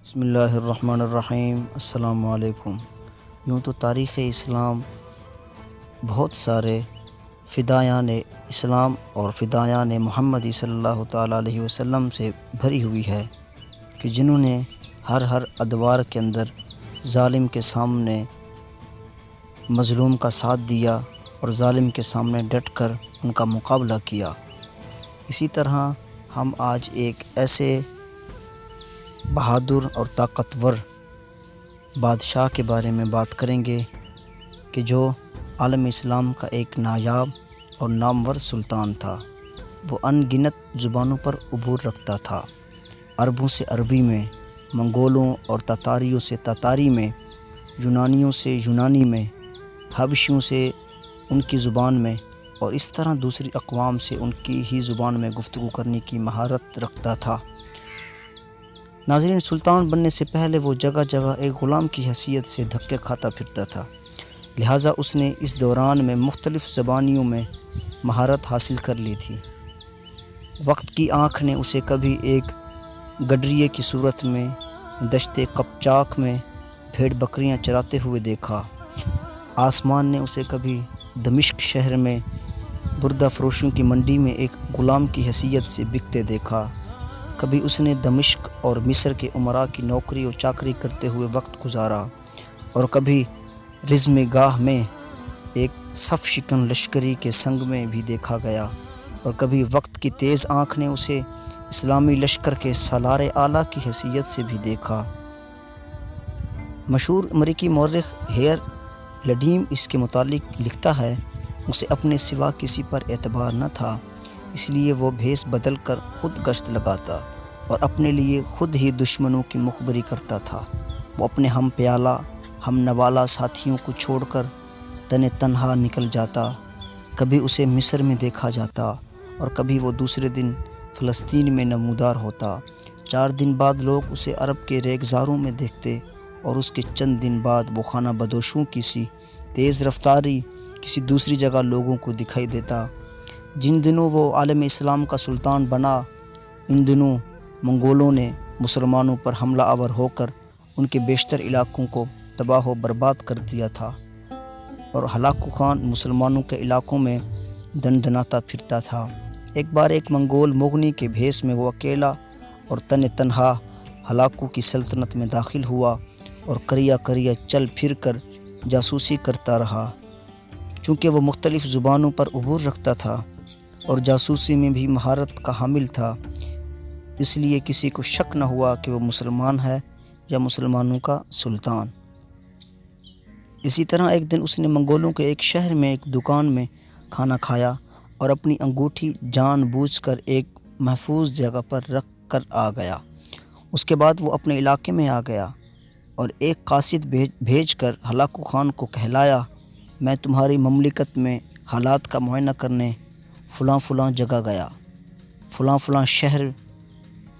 بسم اللہ الرحمن الرحیم۔ السلام علیکم۔ یوں تو تاریخ اسلام بہت سارے فدایان اسلام اور فدایان محمدی صلی اللہ تعالیٰ علیہ وسلم سے بھری ہوئی ہے کہ جنہوں نے ہر ادوار کے اندر ظالم کے سامنے مظلوم کا ساتھ دیا اور ظالم کے سامنے ڈٹ کر ان کا مقابلہ کیا۔ اسی طرح ہم آج ایک ایسے بہادر اور طاقتور بادشاہ کے بارے میں بات کریں گے کہ جو عالم اسلام کا ایک نایاب اور نامور سلطان تھا۔ وہ ان گنت زبانوں پر عبور رکھتا تھا، عربوں سے عربی میں، منگولوں اور تاتاریوں سے تاتاری میں، یونانیوں سے یونانی میں، حبشیوں سے ان کی زبان میں، اور اس طرح دوسری اقوام سے ان کی ہی زبان میں گفتگو کرنے کی مہارت رکھتا تھا۔ ناظرین، سلطان بننے سے پہلے وہ جگہ جگہ ایک غلام کی حیثیت سے دھکے کھاتا پھرتا تھا، لہٰذا اس نے اس دوران میں مختلف زبانیوں میں مہارت حاصل کر لی تھی۔ وقت کی آنکھ نے اسے کبھی ایک گڈریے کی صورت میں دشت قپچاق میں بھیڑ بکریاں چراتے ہوئے دیکھا، آسمان نے اسے کبھی دمشق شہر میں بردہ فروشوں کی منڈی میں ایک غلام کی حیثیت سے بکتے دیکھا، کبھی اس نے دمشق اور مصر کے امراء کی نوکری اور چاکری کرتے ہوئے وقت گزارا، اور کبھی رزم گاہ میں ایک صف شکن لشکری کے سنگ میں بھی دیکھا گیا، اور کبھی وقت کی تیز آنکھ نے اسے اسلامی لشکر کے سالار اعلیٰ کی حیثیت سے بھی دیکھا۔ مشہور امریکی مورخ ہیر لڈیم اس کے متعلق لکھتا ہے، اسے اپنے سوا کسی پر اعتبار نہ تھا، اس لیے وہ بھیس بدل کر خود گشت لگاتا اور اپنے لیے خود ہی دشمنوں کی مخبری کرتا تھا۔ وہ اپنے ہم پیالہ ہم نوالہ ساتھیوں کو چھوڑ کر تنہا نکل جاتا، کبھی اسے مصر میں دیکھا جاتا اور کبھی وہ دوسرے دن فلسطین میں نمودار ہوتا۔ 4 دن بعد لوگ اسے عرب کے ریگزاروں میں دیکھتے اور اس کے چند دن بعد وہ خانہ بدوشوں کی سی تیز رفتاری کسی دوسری جگہ لوگوں کو دکھائی دیتا۔ جن دنوں وہ عالم اسلام کا سلطان بنا، ان دنوں منگولوں نے مسلمانوں پر حملہ آور ہو کر ان کے بیشتر علاقوں کو تباہ و برباد کر دیا تھا، اور ہلاکو خان مسلمانوں کے علاقوں میں دندناتا پھرتا تھا۔ ایک بار ایک منگول مغنی کے بھیس میں وہ اکیلا اور تنہا ہلاکو کی سلطنت میں داخل ہوا اور کریا چل پھر کر جاسوسی کرتا رہا۔ چونکہ وہ مختلف زبانوں پر عبور رکھتا تھا اور جاسوسی میں بھی مہارت کا حامل تھا، اس لیے کسی کو شک نہ ہوا کہ وہ مسلمان ہے یا مسلمانوں کا سلطان۔ اسی طرح ایک دن اس نے منگولوں کے ایک شہر میں ایک دکان میں کھانا کھایا اور اپنی انگوٹھی جان بوجھ کر ایک محفوظ جگہ پر رکھ کر آ گیا۔ اس کے بعد وہ اپنے علاقے میں آ گیا اور ایک قاصد بھیج کر ہلاکو خان کو کہلایا، میں تمہاری مملکت میں حالات کا معائنہ کرنے فلاں جگہ گیا، فلاں شہر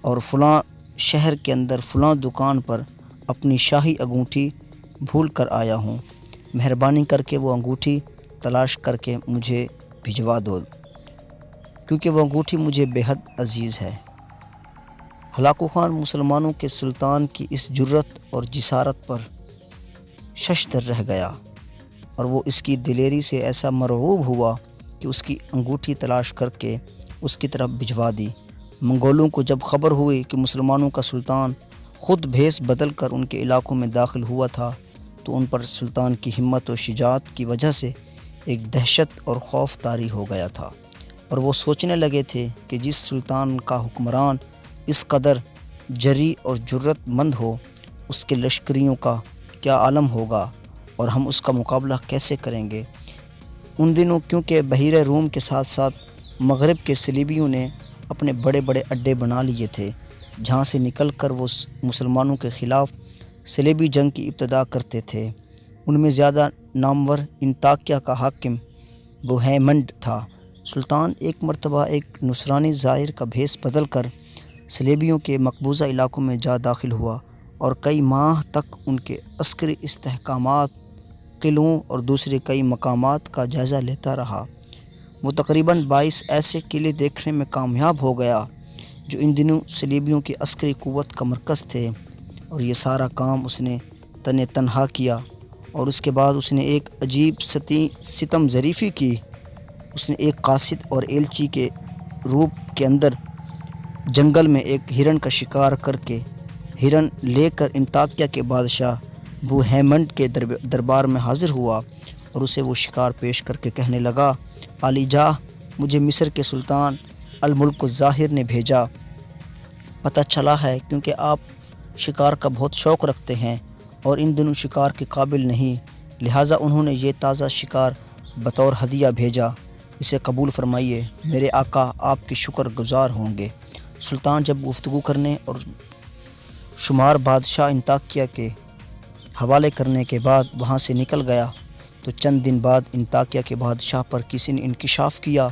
اور فلاں شہر کے اندر فلاں دکان پر اپنی شاہی انگوٹھی بھول کر آیا ہوں، مہربانی کر کے وہ انگوٹھی تلاش کر کے مجھے بھجوا دو، کیونکہ وہ انگوٹھی مجھے بے حد عزیز ہے۔ ہلاکو خان مسلمانوں کے سلطان کی اس جرأت اور جسارت پر ششدر رہ گیا، اور وہ اس کی دلیری سے ایسا مرعوب ہوا کہ اس کی انگوٹھی تلاش کر کے اس کی طرف بھجوا دی۔ منگولوں کو جب خبر ہوئی کہ مسلمانوں کا سلطان خود بھیس بدل کر ان کے علاقوں میں داخل ہوا تھا، تو ان پر سلطان کی ہمت و شجاعت کی وجہ سے ایک دہشت اور خوف طاری ہو گیا تھا، اور وہ سوچنے لگے تھے کہ جس سلطان کا حکمران اس قدر جری اور جرأت مند ہو، اس کے لشکریوں کا کیا عالم ہوگا اور ہم اس کا مقابلہ کیسے کریں گے۔ ان دنوں کیونکہ بحیرہ روم کے ساتھ ساتھ مغرب کے صلیبیوں نے اپنے بڑے اڈے بنا لیے تھے، جہاں سے نکل کر وہ مسلمانوں کے خلاف صلیبی جنگ کی ابتدا کرتے تھے۔ ان میں زیادہ نامور انطاکیہ کا حاکم بوہیمنڈ تھا۔ سلطان ایک مرتبہ ایک نصرانی زائر کا بھیس بدل کر صلیبیوں کے مقبوضہ علاقوں میں جا داخل ہوا اور کئی ماہ تک ان کے عسکری استحکامات، قلعوں اور دوسرے کئی مقامات کا جائزہ لیتا رہا۔ وہ تقریباً 22 ایسے قلعے دیکھنے میں کامیاب ہو گیا جو ان دنوں صلیبیوں کی عسکری قوت کا مرکز تھے۔ اور یہ سارا کام اس نے تنہا کیا۔ اور اس کے بعد اس نے ایک عجیب ستم ظریفی کی۔ اس نے ایک قاصد اور ایلچی کے روپ کے اندر جنگل میں ایک ہرن کا شکار کر کے ہرن لے کر انطاکیہ کے بادشاہ بوہیمنڈ کے دربار میں حاضر ہوا اور اسے وہ شکار پیش کر کے کہنے لگا، عالی جاہ، مجھے مصر کے سلطان الملک الظاہر نے بھیجا۔ پتہ چلا ہے کیونکہ آپ شکار کا بہت شوق رکھتے ہیں اور ان دنوں شکار کے قابل نہیں، لہٰذا انہوں نے یہ تازہ شکار بطور ہدیہ بھیجا، اسے قبول فرمائیے، میرے آقا آپ کے شکر گزار ہوں گے۔ سلطان جب گفتگو کرنے اور شمار بادشاہ انطاکیہ کے حوالے کرنے کے بعد وہاں سے نکل گیا تو چند دن بعد انطاکیہ کے بادشاہ پر کسی نے انکشاف کیا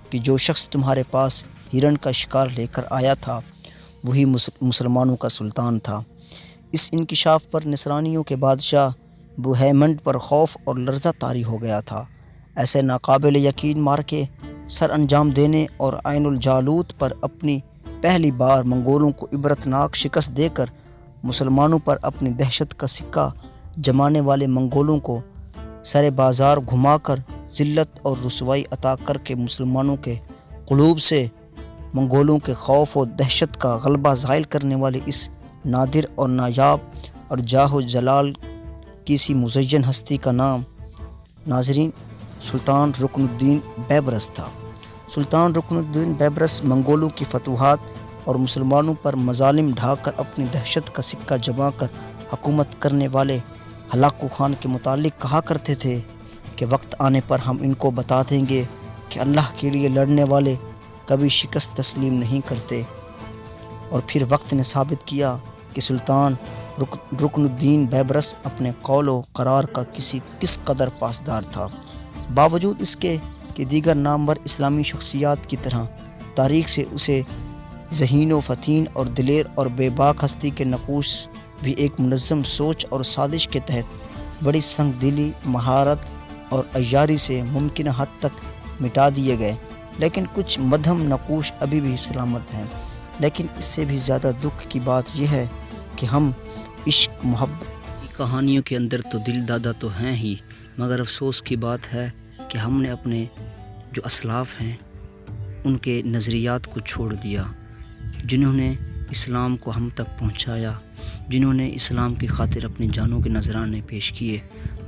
کہ جو شخص تمہارے پاس ہرن کا شکار لے کر آیا تھا وہی مسلمانوں کا سلطان تھا۔ اس انکشاف پر نصرانیوں کے بادشاہ بوہیمنڈ پر خوف اور لرزہ طاری ہو گیا تھا۔ ایسے ناقابل یقین مارکے سر انجام دینے اور عین الجالوت پر اپنی پہلی بار منگولوں کو عبرتناک شکست دے کر مسلمانوں پر اپنی دہشت کا سکہ جمانے والے منگولوں کو سر بازار گھما کر ذلت اور رسوائی عطا کر کے مسلمانوں کے قلوب سے منگولوں کے خوف و دہشت کا غلبہ زائل کرنے والے اس نادر اور نایاب اور جاہ و جلال کی سی مزین ہستی کا نام ناظرین سلطان رکن الدین بیبرس تھا۔ سلطان رکن الدین بیبرس منگولوں کی فتوحات اور مسلمانوں پر مظالم ڈھا کر اپنی دہشت کا سکہ جما کر حکومت کرنے والے ہلاکو خان کے متعلق کہا کرتے تھے کہ وقت آنے پر ہم ان کو بتا دیں گے کہ اللہ کے لیے لڑنے والے کبھی شکست تسلیم نہیں کرتے۔ اور پھر وقت نے ثابت کیا کہ سلطان رکن الدین بیبرس اپنے قول و قرار کا کس قدر پاسدار تھا۔ باوجود اس کے کہ دیگر نامور اسلامی شخصیات کی طرح تاریخ سے اسے ذہین و فتین اور دلیر اور بے باک ہستی کے نقوش بھی ایک منظم سوچ اور سازش کے تحت بڑی سنگ دلی، مہارت اور عیاری سے ممکنہ حد تک مٹا دیے گئے، لیکن کچھ مدھم نقوش ابھی بھی سلامت ہیں۔ لیکن اس سے بھی زیادہ دکھ کی بات یہ ہے کہ ہم عشق، محبت کی کہانیوں کے اندر تو دل دادا تو ہیں ہی، مگر افسوس کی بات ہے کہ ہم نے اپنے جو اسلاف ہیں ان کے نظریات کو چھوڑ دیا، جنہوں نے اسلام کو ہم تک پہنچایا، جنہوں نے اسلام کی خاطر اپنی جانوں کے نذرانے پیش کیے،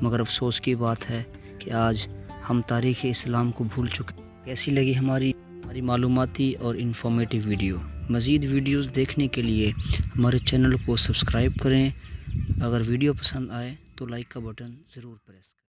مگر افسوس کی بات ہے کہ آج ہم تاریخ اسلام کو بھول چکے۔ کیسی لگی ہماری معلوماتی اور انفارمیٹیو ویڈیو؟ مزید ویڈیوز دیکھنے کے لیے ہمارے چینل کو سبسکرائب کریں۔ اگر ویڈیو پسند آئے تو لائک کا بٹن ضرور پریس کریں۔